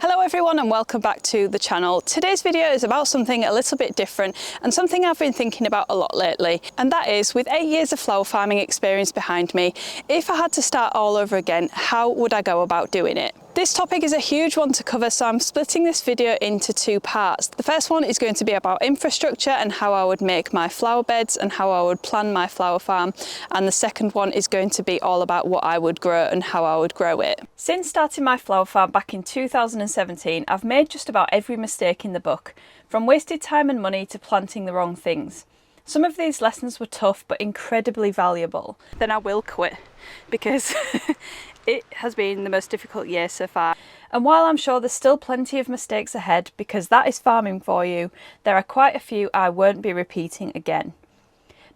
Hello everyone and welcome back to the channel. Today's video is about something a little bit different and something I've been thinking about a lot lately, and that is, with 8 years of flower farming experience behind me, if I had to start all over again, how would I go about doing it? This topic is a huge one to cover, so I'm splitting this video into two parts. The first one is going to be about infrastructure and how I would make my flower beds and how I would plan my flower farm, and the second one is going to be all about what I would grow and how I would grow it. Since starting my flower farm back in 2017, I've made just about every mistake in the book, from wasted time and money to planting the wrong things. Some of these lessons were tough but incredibly valuable. Then I will quit because it has been the most difficult year so far. And while I'm sure there's still plenty of mistakes ahead, because that is farming for you, there are quite a few I won't be repeating again.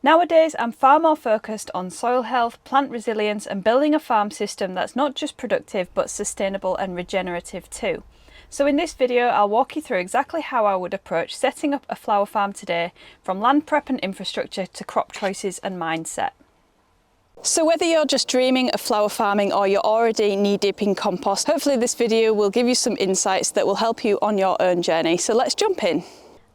Nowadays, I'm far more focused on soil health, plant resilience, and building a farm system that's not just productive but sustainable and regenerative too. So in this video, I'll walk you through exactly how I would approach setting up a flower farm today, from land prep and infrastructure to crop choices and mindset. So whether you're just dreaming of flower farming or you're already knee-deep in compost, hopefully this video will give you some insights that will help you on your own journey. So let's jump in.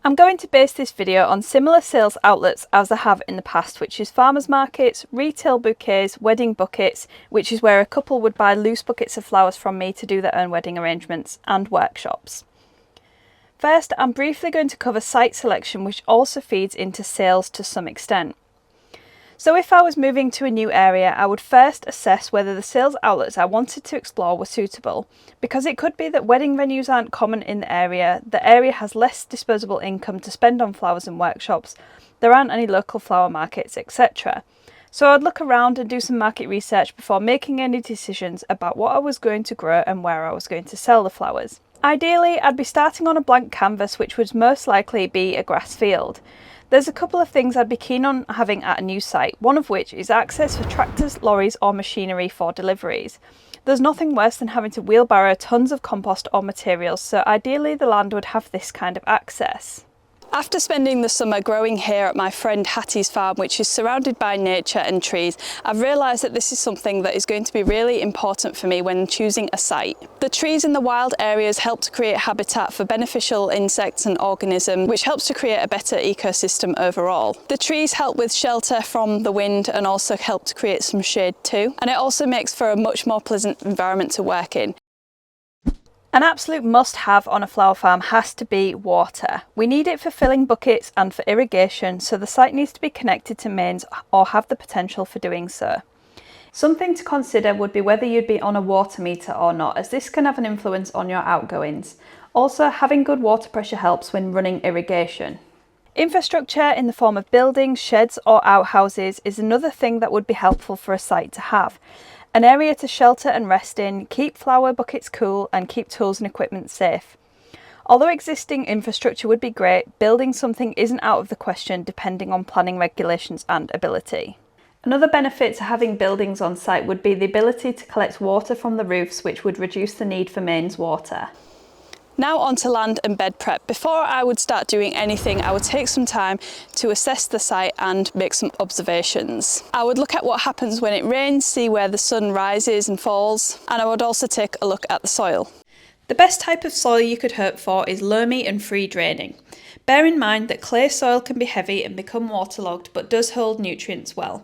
I'm going to base this video on similar sales outlets as I have in the past, which is farmers markets, retail bouquets, wedding buckets, which is where a couple would buy loose buckets of flowers from me to do their own wedding arrangements, and workshops. First, I'm briefly going to cover site selection, which also feeds into sales to some extent. So if I was moving to a new area, I would first assess whether the sales outlets I wanted to explore were suitable, because it could be that wedding venues aren't common in the area has less disposable income to spend on flowers and workshops, there aren't any local flower markets, etc. So I'd look around and do some market research before making any decisions about what I was going to grow and where I was going to sell the flowers. Ideally, I'd be starting on a blank canvas, which would most likely be a grass field. There's a couple of things I'd be keen on having at a new site, one of which is access for tractors, lorries or machinery for deliveries. There's nothing worse than having to wheelbarrow tons of compost or materials, so ideally the land would have this kind of access. After spending the summer growing here at my friend Hattie's farm, which is surrounded by nature and trees, I've realised that this is something that is going to be really important for me when choosing a site. The trees in the wild areas help to create habitat for beneficial insects and organisms, which helps to create a better ecosystem overall. The trees help with shelter from the wind and also help to create some shade too, and it also makes for a much more pleasant environment to work in. An absolute must-have on a flower farm has to be water. We need it for filling buckets and for irrigation, so the site needs to be connected to mains or have the potential for doing so. Something to consider would be whether you'd be on a water meter or not, as this can have an influence on your outgoings. Also, having good water pressure helps when running irrigation. Infrastructure in the form of buildings, sheds or outhouses is another thing that would be helpful for a site to have. An area to shelter and rest in, keep flower buckets cool and keep tools and equipment safe. Although existing infrastructure would be great, building something isn't out of the question depending on planning regulations and ability. Another benefit to having buildings on site would be the ability to collect water from the roofs, which would reduce the need for mains water. Now on to land and bed prep. Before I would start doing anything, I would take some time to assess the site and make some observations. I would look at what happens when it rains, see where the sun rises and falls, and I would also take a look at the soil. The best type of soil you could hope for is loamy and free draining. Bear in mind that clay soil can be heavy and become waterlogged, but does hold nutrients well.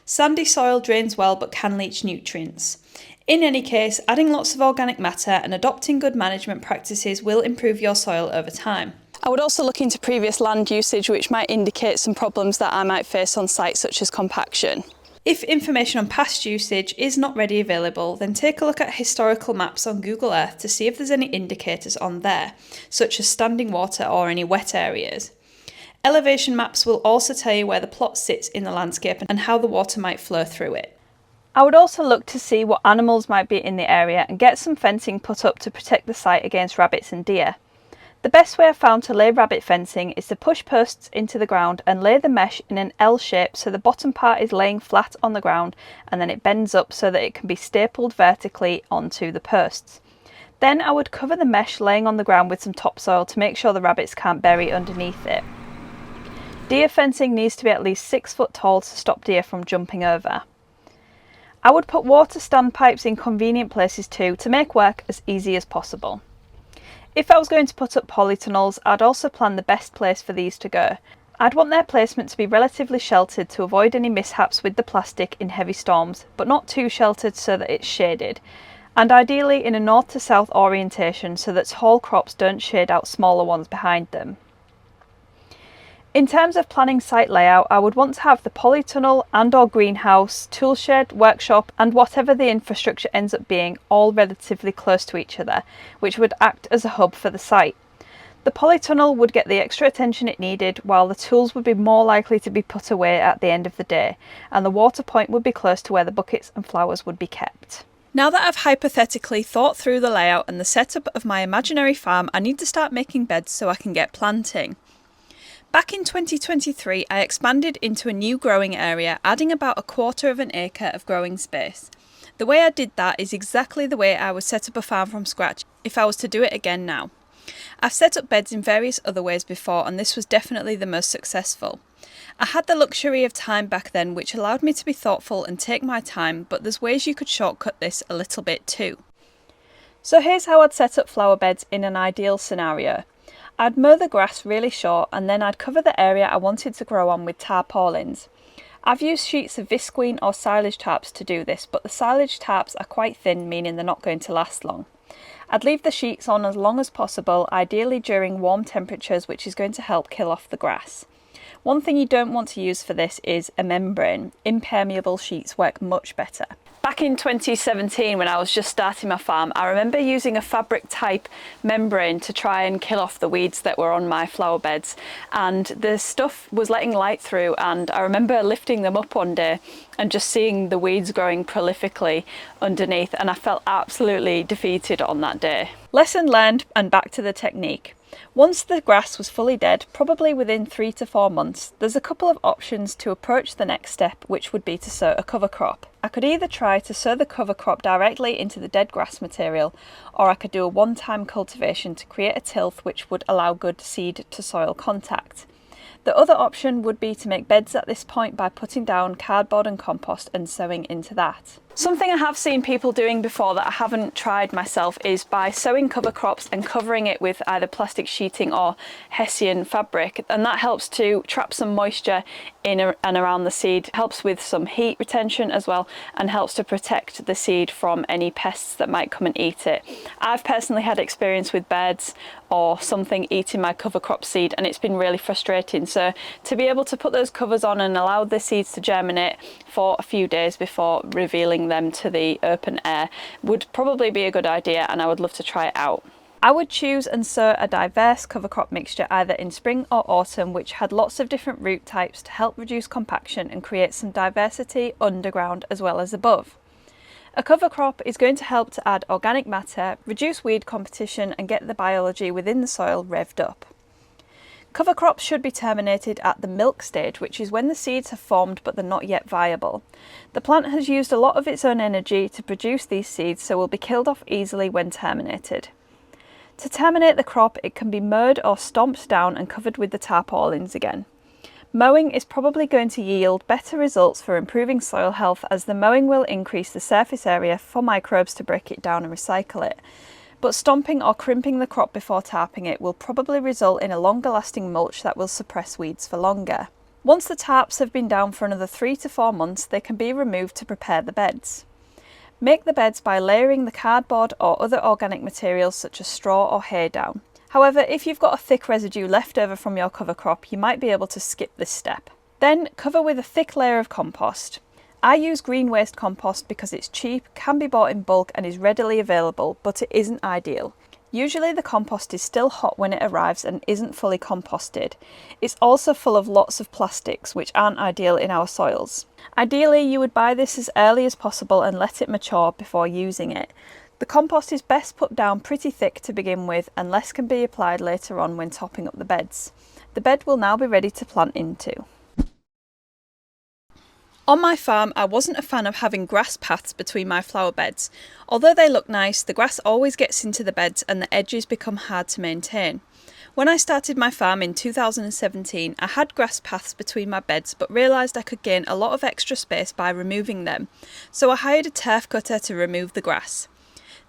Sandy soil drains well but can leach nutrients. In any case, adding lots of organic matter and adopting good management practices will improve your soil over time. I would also look into previous land usage, which might indicate some problems that I might face on site, such as compaction. If information on past usage is not readily available, then take a look at historical maps on Google Earth to see if there's any indicators on there, such as standing water or any wet areas. Elevation maps will also tell you where the plot sits in the landscape and how the water might flow through it. I would also look to see what animals might be in the area and get some fencing put up to protect the site against rabbits and deer. The best way I've found to lay rabbit fencing is to push posts into the ground and lay the mesh in an L shape, so the bottom part is laying flat on the ground and then it bends up so that it can be stapled vertically onto the posts. Then I would cover the mesh laying on the ground with some topsoil to make sure the rabbits can't bury underneath it. Deer fencing needs to be at least 6 foot tall to stop deer from jumping over. I would put water standpipes in convenient places too, to make work as easy as possible. If I was going to put up polytunnels, I'd also plan the best place for these to go. I'd want their placement to be relatively sheltered to avoid any mishaps with the plastic in heavy storms, but not too sheltered so that it's shaded. And ideally in a north to south orientation so that tall crops don't shade out smaller ones behind them. In terms of planning site layout, I would want to have the polytunnel and or greenhouse, tool shed, workshop and whatever the infrastructure ends up being all relatively close to each other, which would act as a hub for the site. The polytunnel would get the extra attention it needed, while the tools would be more likely to be put away at the end of the day, and the water point would be close to where the buckets and flowers would be kept. Now that I've hypothetically thought through the layout and the setup of my imaginary farm, I need to start making beds so I can get planting. Back in 2023, I expanded into a new growing area, adding about 1/4 of an acre of growing space. The way I did that is exactly the way I would set up a farm from scratch if I was to do it again now. I've set up beds in various other ways before, and this was definitely the most successful. I had the luxury of time back then, which allowed me to be thoughtful and take my time, but there's ways you could shortcut this a little bit too. So here's how I'd set up flower beds in an ideal scenario. I'd mow the grass really short and then I'd cover the area I wanted to grow on with tarpaulins. I've used sheets of visqueen or silage tarps to do this, but the silage tarps are quite thin, meaning they're not going to last long. I'd leave the sheets on as long as possible, ideally during warm temperatures, which is going to help kill off the grass. One thing you don't want to use for this is a membrane. Impermeable sheets work much better. Back in 2017, when I was just starting my farm, I remember using a fabric type membrane to try and kill off the weeds that were on my flower beds, and the stuff was letting light through, and I remember lifting them up one day and just seeing the weeds growing prolifically underneath, and I felt absolutely defeated on that day. Lesson learned, and back to the technique. Once the grass was fully dead, probably within 3 to 4 months, there's a couple of options to approach the next step, which would be to sow a cover crop. I could either try to sow the cover crop directly into the dead grass material, or I could do a one-time cultivation to create a tilth which would allow good seed to soil contact. The other option would be to make beds at this point by putting down cardboard and compost and sowing into that. Something I have seen people doing before that I haven't tried myself is by sowing cover crops and covering it with either plastic sheeting or Hessian fabric, and that helps to trap some moisture in and around the seed, helps with some heat retention as well, and helps to protect the seed from any pests that might come and eat it. I've personally had experience with birds or something eating my cover crop seed, and it's been really frustrating. So to be able to put those covers on and allow the seeds to germinate for a few days before revealing them to the open air would probably be a good idea, and I would love to try it out. I would choose and sow a diverse cover crop mixture either in spring or autumn, which had lots of different root types to help reduce compaction and create some diversity underground as well as above. A cover crop is going to help to add organic matter, reduce weed competition and get the biology within the soil revved up. Cover crops should be terminated at the milk stage, which is when the seeds have formed but they're not yet viable. The plant has used a lot of its own energy to produce these seeds, so will be killed off easily when terminated. To terminate the crop, it can be mowed or stomped down and covered with the tarpaulins again. Mowing is probably going to yield better results for improving soil health, as the mowing will increase the surface area for microbes to break it down and recycle it. But stomping or crimping the crop before tarping it will probably result in a longer lasting mulch that will suppress weeds for longer. Once the tarps have been down for another 3 to 4 months, they can be removed to prepare the beds. Make the beds by layering the cardboard or other organic materials such as straw or hay down. However, if you've got a thick residue left over from your cover crop, you might be able to skip this step. Then cover with a thick layer of compost. I use green waste compost because it's cheap, can be bought in bulk and is readily available, but it isn't ideal. Usually the compost is still hot when it arrives and isn't fully composted. It's also full of lots of plastics, which aren't ideal in our soils. Ideally, you would buy this as early as possible and let it mature before using it. The compost is best put down pretty thick to begin with, and less can be applied later on when topping up the beds. The bed will now be ready to plant into. On my farm, I wasn't a fan of having grass paths between my flower beds. Although they look nice, the grass always gets into the beds and the edges become hard to maintain. When I started my farm in 2017, I had grass paths between my beds, but realised I could gain a lot of extra space by removing them, so I hired a turf cutter to remove the grass.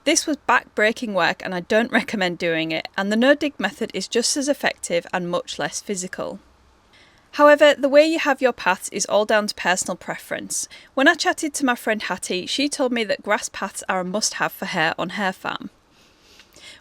This was back-breaking work and I don't recommend doing it, and the no-dig method is just as effective and much less physical. However, the way you have your paths is all down to personal preference. When I chatted to my friend Hattie, she told me that grass paths are a must-have for her on her farm.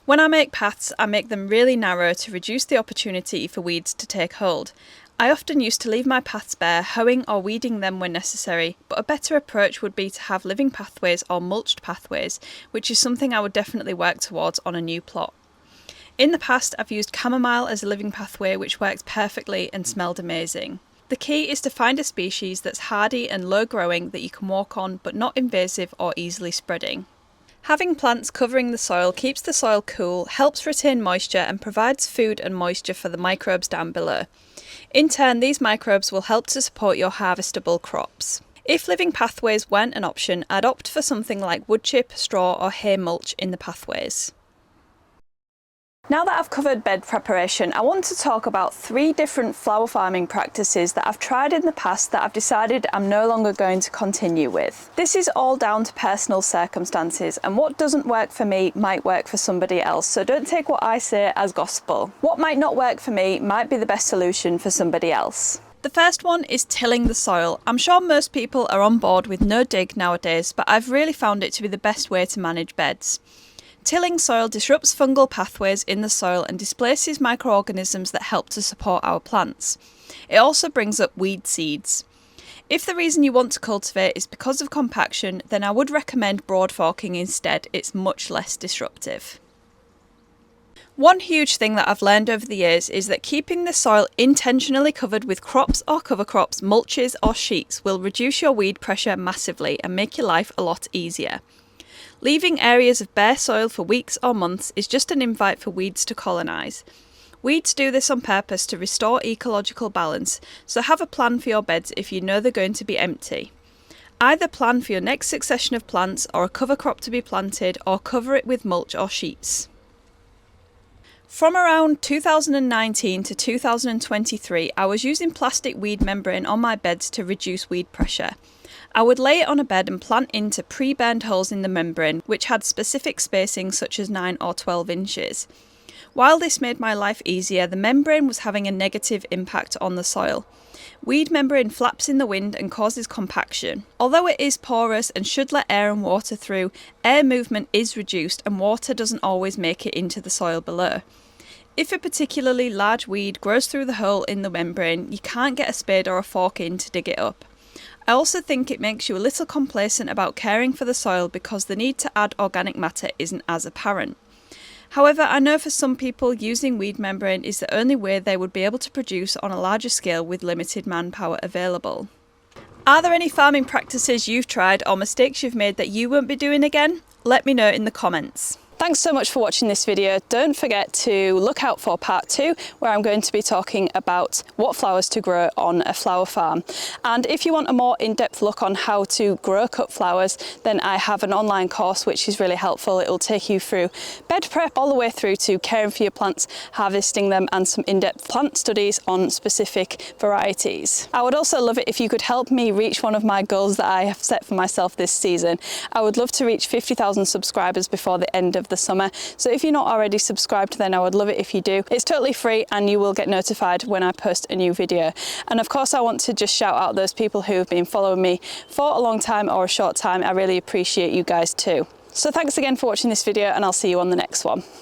When I make paths, I make them really narrow to reduce the opportunity for weeds to take hold. I often used to leave my paths bare, hoeing or weeding them when necessary, but a better approach would be to have living pathways or mulched pathways, which is something I would definitely work towards on a new plot. In the past, I've used chamomile as a living pathway, which works perfectly and smelled amazing. The key is to find a species that's hardy and low growing that you can walk on but not invasive or easily spreading. Having plants covering the soil keeps the soil cool, helps retain moisture and provides food and moisture for the microbes down below. In turn, these microbes will help to support your harvestable crops. If living pathways weren't an option, I'd opt for something like wood chip, straw or hay mulch in the pathways. Now that I've covered bed preparation, I want to talk about 3 different flower farming practices that I've tried in the past that I've decided I'm no longer going to continue with. This is all down to personal circumstances, and what doesn't work for me might work for somebody else, so don't take what I say as gospel. What might not work for me might be the best solution for somebody else. The first one is tilling the soil. I'm sure most people are on board with no dig nowadays, but I've really found it to be the best way to manage beds. Tilling soil disrupts fungal pathways in the soil and displaces microorganisms that help to support our plants. It also brings up weed seeds. If the reason you want to cultivate is because of compaction, then I would recommend broad forking instead. It's much less disruptive. One huge thing that I've learned over the years is that keeping the soil intentionally covered with crops or cover crops, mulches or sheets will reduce your weed pressure massively and make your life a lot easier. Leaving areas of bare soil for weeks or months is just an invite for weeds to colonise. Weeds do this on purpose to restore ecological balance, so have a plan for your beds if you know they're going to be empty. Either plan for your next succession of plants or a cover crop to be planted, or cover it with mulch or sheets. From around 2019 to 2023, I was using plastic weed membrane on my beds to reduce weed pressure. I would lay it on a bed and plant into pre-burned holes in the membrane, which had specific spacing such as 9 or 12 inches. While this made my life easier, the membrane was having a negative impact on the soil. Weed membrane flaps in the wind and causes compaction. Although it is porous and should let air and water through, air movement is reduced and water doesn't always make it into the soil below. If a particularly large weed grows through the hole in the membrane, you can't get a spade or a fork in to dig it up. I also think it makes you a little complacent about caring for the soil because the need to add organic matter isn't as apparent. However, I know for some people using weed membrane is the only way they would be able to produce on a larger scale with limited manpower available. Are there any farming practices you've tried or mistakes you've made that you won't be doing again? Let me know in the comments. Thanks so much for watching this video. Don't forget to look out for part 2, where I'm going to be talking about what flowers to grow on a flower farm. And if you want a more in-depth look on how to grow cut flowers, then I have an online course which is really helpful. It will take you through bed prep all the way through to caring for your plants, harvesting them, and some in-depth plant studies on specific varieties. I would also love it if you could help me reach one of my goals that I have set for myself this season. I would love to reach 50,000 subscribers before the end of the summer, so if you're not already subscribed, then I would love it if you do. It's totally free and you will get notified when I post a new video. And of course I want to just shout out those people who have been following me for a long time or a short time. I really appreciate you guys too. So thanks again for watching this video, and I'll see you on the next one.